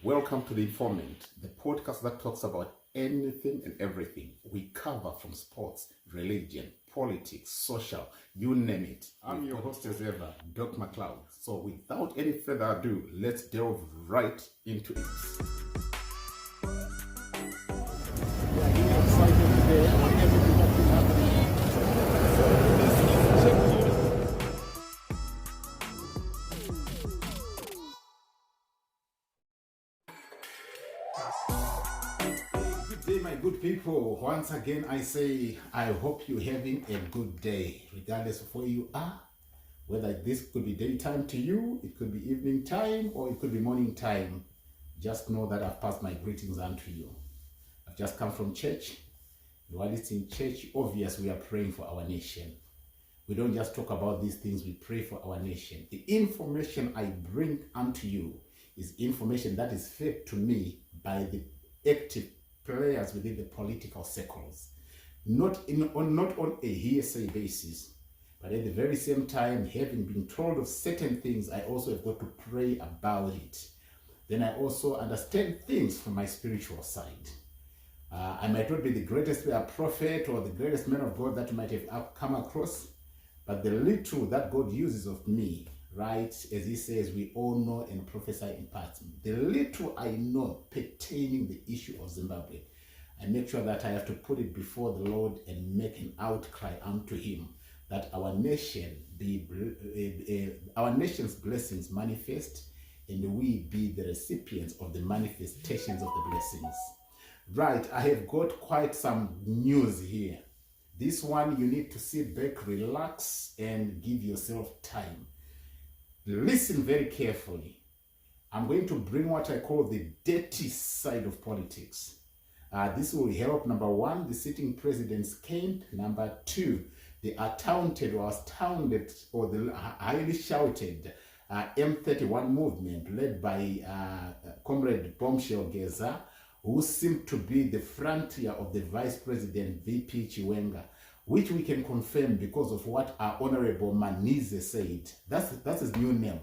Welcome to The Informant, the podcast that talks about anything and everything. We cover from sports, religion, politics, social, you name it. I'm your host as ever, Doc McLeod. So without any further ado, let's delve right into it. We are really excited today about everything that's been happening. Good day, my good people. Once again, I say, I hope you're having a good day, regardless of where you are. Whether this could be daytime to you, it could be evening time, or it could be morning time. Just know that I've passed my greetings unto you. I've just come from church. While it's in church, obvious we are praying for our nation. We don't just talk about these things, we pray for our nation. The information I bring unto you is information that is fed to me by the active players within the political circles. Not on a hearsay basis, but at the very same time, having been told of certain things, I also have got to pray about it. Then I also understand things from my spiritual side. I might not be the greatest prophet or the greatest man of God that you might have come across, but the little that God uses of me, right, as he says, we all know and prophesy in parts. The little I know pertaining the issue of Zimbabwe, I make sure that I have to put it before the Lord and make an outcry unto him that our nation our nation's blessings manifest, and we be the recipients of the manifestations of the blessings. Right, I have got quite some news here. This one you need to sit back, relax, and give yourself time. Listen very carefully. I'm going to bring what I call the dirty side of politics. This will help, number one, the sitting president's cane. Number two, the astounded or the highly shouted M31 movement led by Comrade Bombshell Geza, who seemed to be the frontier of the Vice President VP Chiwenga, which we can confirm because of what our Honorable Manize said. That's his new name.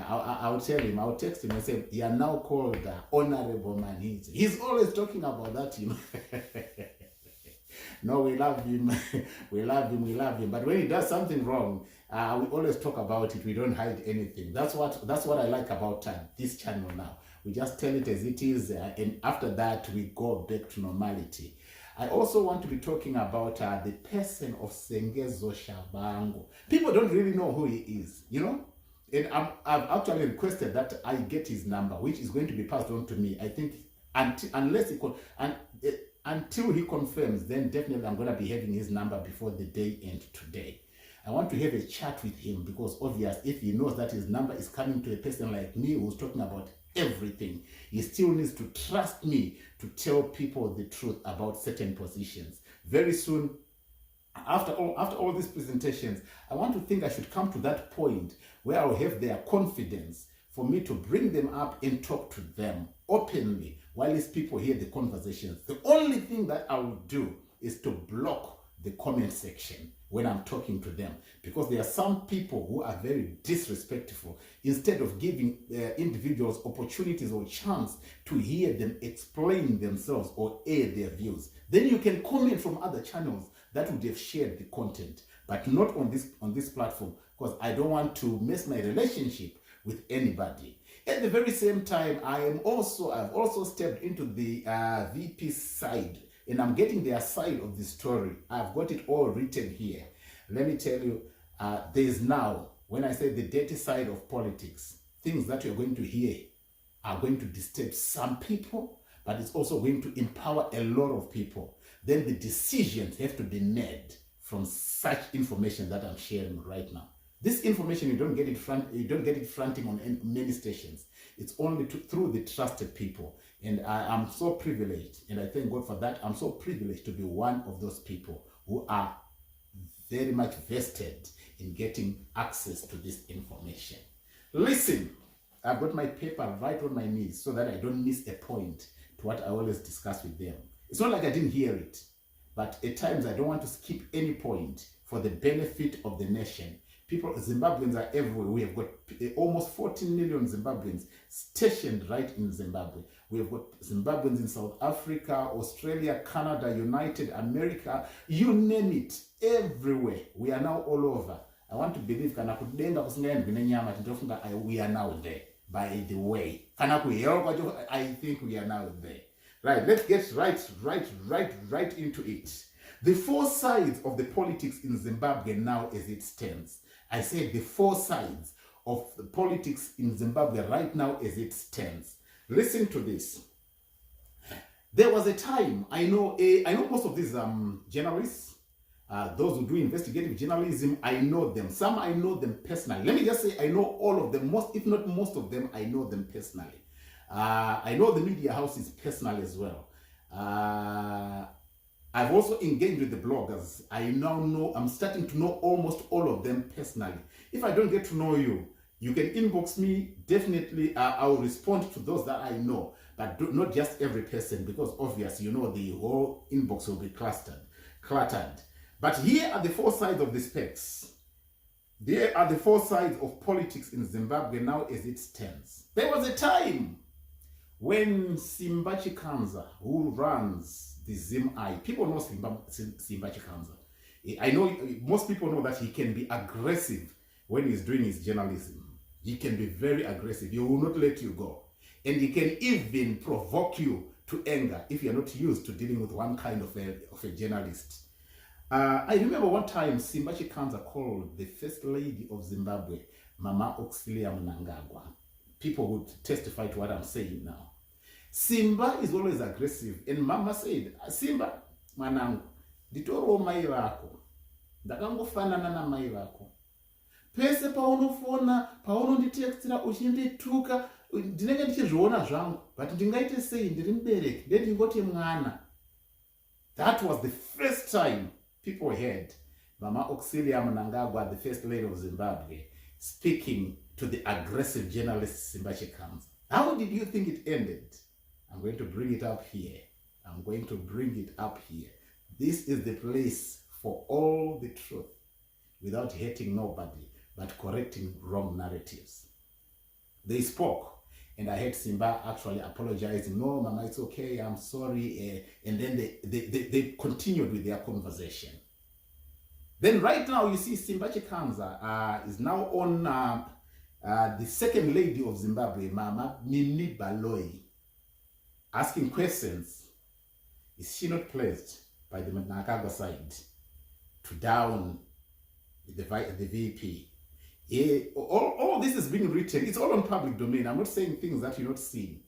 I'll tell him, I'll text him and say, you are now called Honorable Manize. He's always talking about that, you know. No, we love him. we love him. But when he does something wrong, we always talk about it. We don't hide anything. That's what I like about this channel now. We just tell it as it is, and after that, we go back to normality. I also want to be talking about the person of Sengezo Shabangu. People don't really know who he is, you know? And I've actually requested that I get his number, which is going to be passed on to me. I think until he confirms, then definitely I'm going to be having his number before the day end today. I want to have a chat with him because obvious, if he knows that his number is coming to a person like me who's talking about everything, he still needs to trust me to tell people the truth about certain positions. Very soon, after all these presentations, I want to think I should come to that point where I'll have their confidence for me to bring them up and talk to them openly while these people hear the conversations. The only thing that I will do is to block the comment section when I'm talking to them, because there are some people who are very disrespectful. Instead of giving individuals opportunities or chance to hear them explain themselves or air their views, then you can comment from other channels that would have shared the content, but not on this platform, because I don't want to mess my relationship with anybody. At the very same time, I've also stepped into the VP side, and I'm getting their side of the story. I've got it all written here. Let me tell you, there's now, when I say the dirty side of politics, things that you're going to hear are going to disturb some people, but it's also going to empower a lot of people. Then the decisions have to be made from such information that I'm sharing right now. This information, you don't get it fronting on many stations. It's only through the trusted people. And I'm so privileged, and I thank God for that. I'm so privileged to be one of those people who are very much vested in getting access to this information. Listen, I've got my paper right on my knees so that I don't miss a point to what I always discuss with them. It's not like I didn't hear it, but at times I don't want to skip any point for the benefit of the nation, People, Zimbabweans are everywhere. We have got almost 14 million Zimbabweans stationed right in Zimbabwe. We have got Zimbabweans in South Africa, Australia, Canada, United America, you name it, everywhere. We are now all over. I want to believe we are now there. By the way, I think we are now there. Right, let's get right into it. The four sides of the politics in Zimbabwe now as it stands. I said the four sides of the politics in Zimbabwe right now as it stands. Listen to this. There was a time, I know most of these journalists, those who do investigative journalism, I know them. Some I know them personally. Let me just say I know all of them, most, if not most of them, I know them personally. I know the media houses personally as well. I've also engaged with the bloggers. I now know, I'm starting to know almost all of them personally. If I don't get to know you, you can inbox me. Definitely, I'll respond to those that I know, but not just every person, because obviously, the whole inbox will be cluttered. But here are the four sides of the specs. There are the four sides of politics in Zimbabwe now as it stands. There was a time when Simba Chikanza, who runs the ZimI, people know Simba Chikanza. I know most people know that he can be aggressive when he's doing his journalism. He can be very aggressive. He will not let you go. And he can even provoke you to anger if you're not used to dealing with one kind of a journalist. I remember one time Simba Chikanza called the First Lady of Zimbabwe, Mama Auxilia Mnangagwa. People would testify to what I'm saying now. Simba is always aggressive, and Mama said, Simba, manangu, nditoro mai vako, ndakangofanana na mai vako. Pese paunofona, paunonditextira uchindituka, ndinenge ndichizviona zvangu, but ndingaite sei ndiri mubereki, ndendingoti mwana. That was the first time people heard Mama Auxilia Mnangagwa, the First Lady of Zimbabwe, speaking to the aggressive journalist Simba Chikanza. How did you think it ended? I'm going to bring it up here. This is the place for all the truth without hurting nobody, but correcting wrong narratives. They spoke, and I heard Simba actually apologizing. No, Mama, it's okay, I'm sorry. And then they continued with their conversation. Then right now, you see Simba Chikanza is now on the second lady of Zimbabwe, Mama Nini Baloyi, asking questions. Is she not placed by the Mnangagwa side to down the VP? Yeah, all this is being written. It's all on public domain. I'm not saying things that you're not seeing.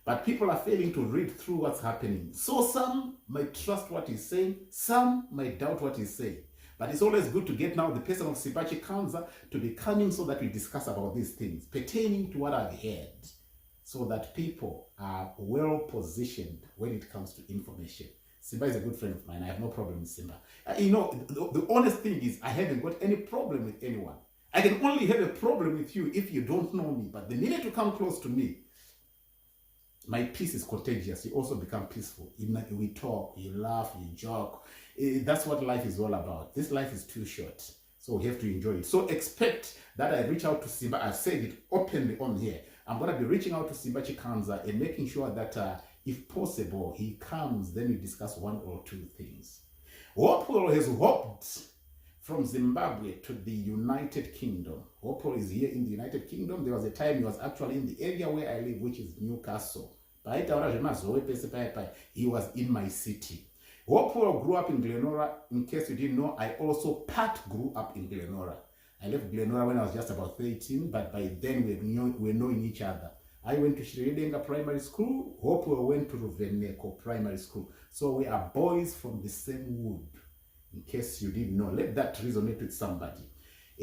But people are failing to read through what's happening. So some might trust what he's saying. Some might doubt what he's saying. But it's always good to get now the person of Simba Chikanza to be coming so that we discuss about these things pertaining to what I've heard, so that people are well positioned when it comes to information. Simba is a good friend of mine. I have no problem with Simba. The honest thing is I haven't got any problem with anyone. I can only have a problem with you if you don't know me. But the minute you come close to me, my peace is contagious. You also become peaceful. We talk, you laugh, you joke. That's what life is all about. This life is too short, so we have to enjoy it. So expect that I reach out to Simba. I've said it openly on here. I'm going to be reaching out to Simba Chikanza and making sure that if possible, he comes, then we discuss one or two things. Hopewell has hopped from Zimbabwe to the United Kingdom. Hopewell is here in the United Kingdom. There was a time he was actually in the area where I live, which is Newcastle. He was in my city. Hopewell grew up in Glenora. In case you didn't know, I also part grew up in Glenora. I left Glenora when I was just about 13, but by then we were knowing each other. I went to Shridenga Primary School. Hopewell went to Ruveneko Primary School. So we are boys from the same wood, in case you didn't know. Let that resonate with somebody.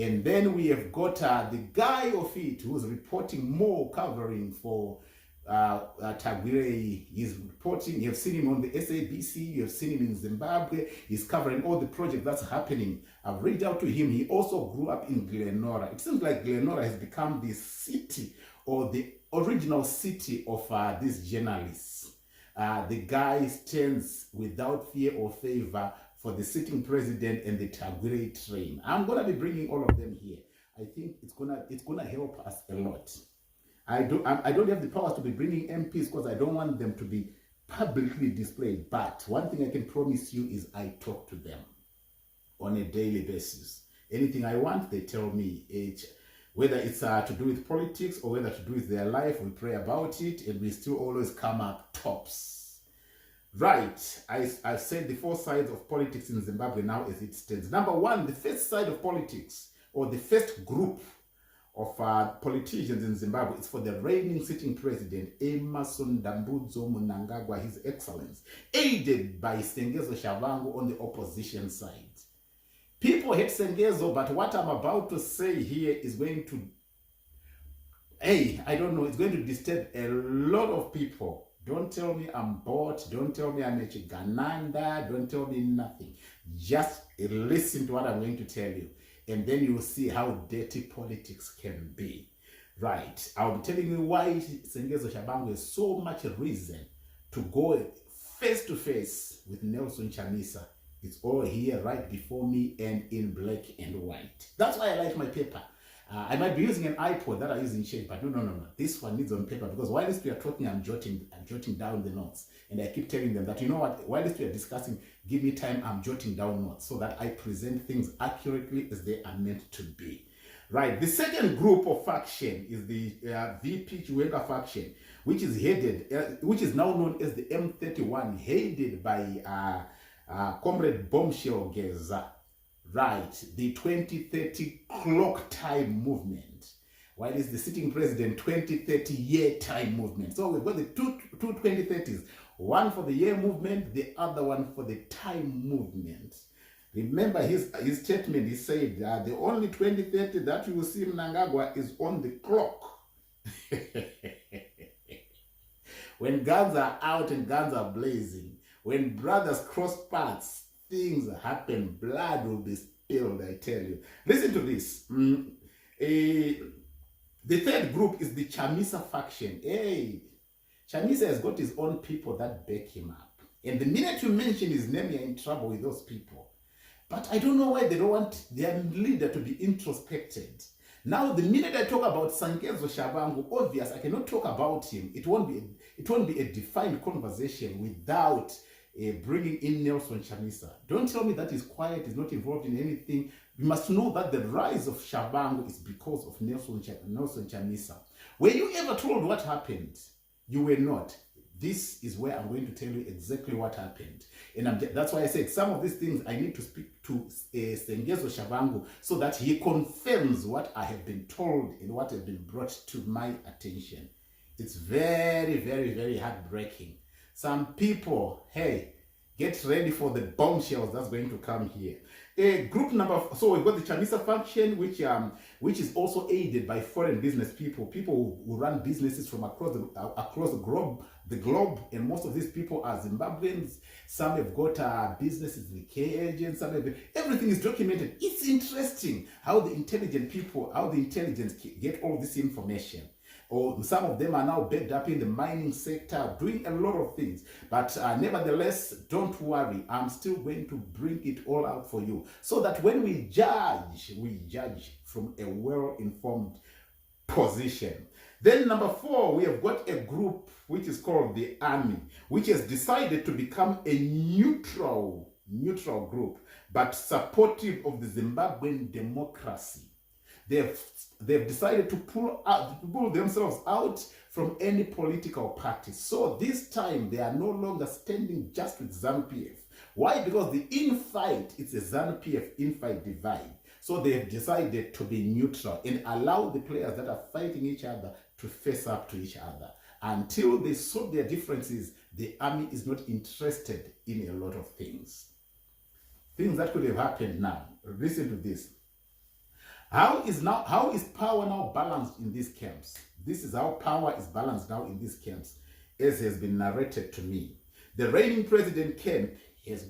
And then we have got the guy of it who's reporting more, covering for Tagwire. He's reporting. You have seen him on the SABC. You have seen him in Zimbabwe. He's covering all the project that's happening. I've reached out to him. He also grew up in Glenora. It seems like Glenora has become the city or the original city of these journalists. The guy stands without fear or favor for the sitting president and the Tagwire train. I'm gonna be bringing all of them here. I think it's gonna help us a lot. I don't have the powers to be bringing MPs because I don't want them to be publicly displayed. But one thing I can promise you is I talk to them on a daily basis. Anything I want, they tell me. Whether it's to do with politics or whether to do with their life, we pray about it and we still always come up tops. Right, I've said the 4 sides of politics in Zimbabwe now as it stands. Number 1, the first side of politics, or the first group of politicians in Zimbabwe, is for the reigning sitting president, Emmerson Dambudzo Mnangagwa, His Excellence, aided by Sengezo Shavangu on the opposition side. People hate Sengezo, but what I'm about to say here is going to, I don't know, it's going to disturb a lot of people. Don't tell me I'm bought. Don't tell me I'm a Chigananda. Don't tell me nothing. Just listen to what I'm going to tell you. And then you'll see how dirty politics can be. Right. I'll be telling you why Sengezo Shabangu has so much reason to go face to face with Nelson Chamisa. It's all here right before me and in black and white. That's why I like my paper. I might be using an iPod that I use in shape, but no. This one needs on paper because while we are talking, I'm jotting down the notes. And I keep telling them that, you know what, while we are discussing, give me time, I'm jotting down notes so that I present things accurately as they are meant to be. Right, the second group of faction is the VP Chiwenga faction, which is now known as the M31, headed by Comrade Bombshell Geza. Right, the 2030 clock time movement, while it's the sitting president 2030 year time movement. So we've got the two 2030s, one for the year movement, the other one for the time movement. Remember his statement, he said the only 2030 that you will see Mnangagwa is on the clock. When guns are out and guns are blazing, when brothers cross paths, things happen, blood will be spilled, I tell you. Listen to this. The third group is the Chamisa faction. Chamisa has got his own people that back him up. And the minute you mention his name, you're in trouble with those people. But I don't know why they don't want their leader to be introspected. Now, the minute I talk about Sengezo Shavangu, obvious, I cannot talk about him. It won't be a defined conversation without bringing in Nelson Chamisa. Don't tell me that he's quiet, he's not involved in anything. You must know that the rise of Shavangu is because of Nelson Chamisa. Were you ever told what happened? You were not. This is where I'm going to tell you exactly what happened. And that's why I said some of these things I need to speak to Sengezo Shavangu so that he confirms what I have been told and what has been brought to my attention. It's very, very, very heartbreaking. Some people, hey, get ready for the bombshells that's going to come here. Group number, so we've got the Chamisa faction, which is also aided by foreign business people who run businesses from across the globe, and most of these people are Zimbabweans. Some have got businesses in K agents. Everything is documented. It's interesting how the intelligence get all this information. Or some of them are now backed up in the mining sector, doing a lot of things. But nevertheless, don't worry. I'm still going to bring it all out for you. So that when we judge from a well-informed position. Then number 4, we have got a group which is called the Army, which has decided to become a neutral group, but supportive of the Zimbabwean democracy. They've decided to pull themselves out from any political party. So this time they are no longer standing just with Zanu-PF. Why? Because the infight, it's a Zanu-PF infight divide. So they have decided to be neutral and allow the players that are fighting each other to face up to each other. Until they sort their differences, the army is not interested in a lot of things. Things that could have happened now. Listen to this. How is power now balanced in these camps? This is how power is balanced now in these camps, as has been narrated to me. The reigning president camp has